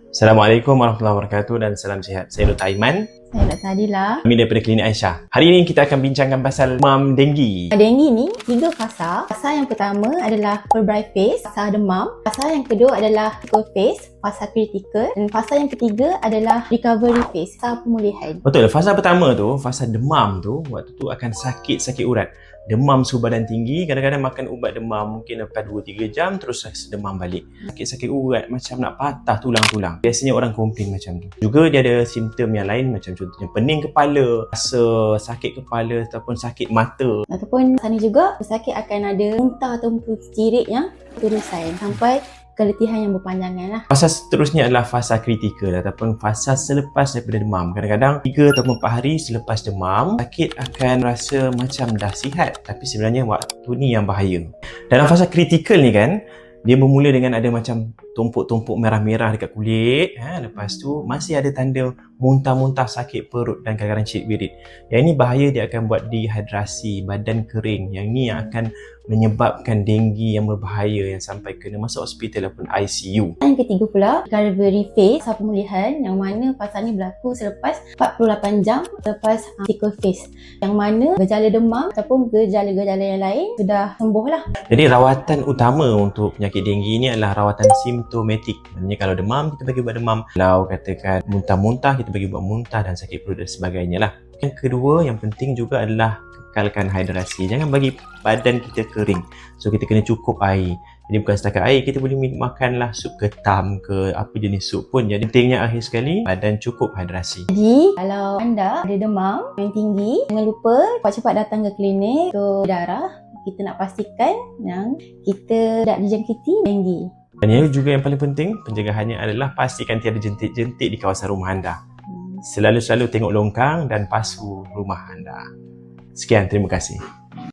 Assalamualaikum warahmatullahi wabarakatuh dan salam sihat. Saya Dr. Aiman. Saya Dr. Adila. Kami daripada Klinik Aisyah. Hari ini kita akan bincangkan pasal demam denggi. Denggi ni 3 fasa. Fasa yang pertama adalah febrile phase, fasa demam. Fasa yang kedua adalah critical phase, fasa kritikal. Dan fasa yang ketiga adalah recovery phase, fasa pemulihan. Betul, fasa pertama tu, fasa demam tu, waktu tu akan sakit urat. Demam suhu badan tinggi, kadang-kadang makan ubat demam mungkin lepas 2-3 jam terus rasa demam balik. Sakit urat macam nak patah tulang-tulang. Biasanya orang komplain macam tu. Juga dia ada simptom yang lain macam contohnya pening kepala, rasa sakit kepala ataupun sakit mata. Ataupun sana juga pesakit akan ada muntah ataupun cirit yang terusan sampai keletihan yang berpanjangan lah. Fasa seterusnya adalah fasa kritikal ataupun fasa selepas daripada demam. Kadang-kadang 3 ataupun 4 hari selepas demam, sakit akan rasa macam dah sihat, tapi sebenarnya waktu ni yang bahaya. Dalam fasa kritikal ni kan, dia bermula dengan ada macam tumpuk-tumpuk merah-merah dekat kulit. Lepas tu masih ada tanda muntah-muntah, sakit perut dan kadang-kadang cirit birit. Yang ini bahaya, dia akan buat dehidrasi, badan kering. Yang ni yang akan menyebabkan denggi yang berbahaya yang sampai kena masuk hospital ataupun ICU. Yang ketiga pula, recovery phase, fasa pemulihan, yang mana fasa ni berlaku selepas 48 jam selepas critical phase. Yang mana gejala demam ataupun gejala-gejala yang lain sudah sembuh lah. Jadi rawatan utama untuk penyakit denggi ni adalah rawatan simptomatik. Maksudnya kalau demam, kita bagi ubat demam. Kalau katakan muntah-muntah, kita bagi ubat muntah dan sakit perut dan sebagainya lah. Yang kedua, yang penting juga adalah kekalkan hidrasi. Jangan bagi badan kita kering. So kita kena cukup air. Jadi bukan setakat air, kita boleh makanlah sup ketam ke apa jenis sup pun. Jadi pentingnya akhir sekali, badan cukup hidrasi. Jadi kalau anda ada demam yang tinggi, jangan lupa cepat-cepat datang ke klinik untuk darah. Kita nak pastikan yang kita tidak dijangkiti denggi. Dan yang juga yang paling penting, pencegahannya adalah pastikan tiada jentik-jentik di kawasan rumah anda. Selalu tengok longkang dan pasu rumah anda. Sekian, terima kasih.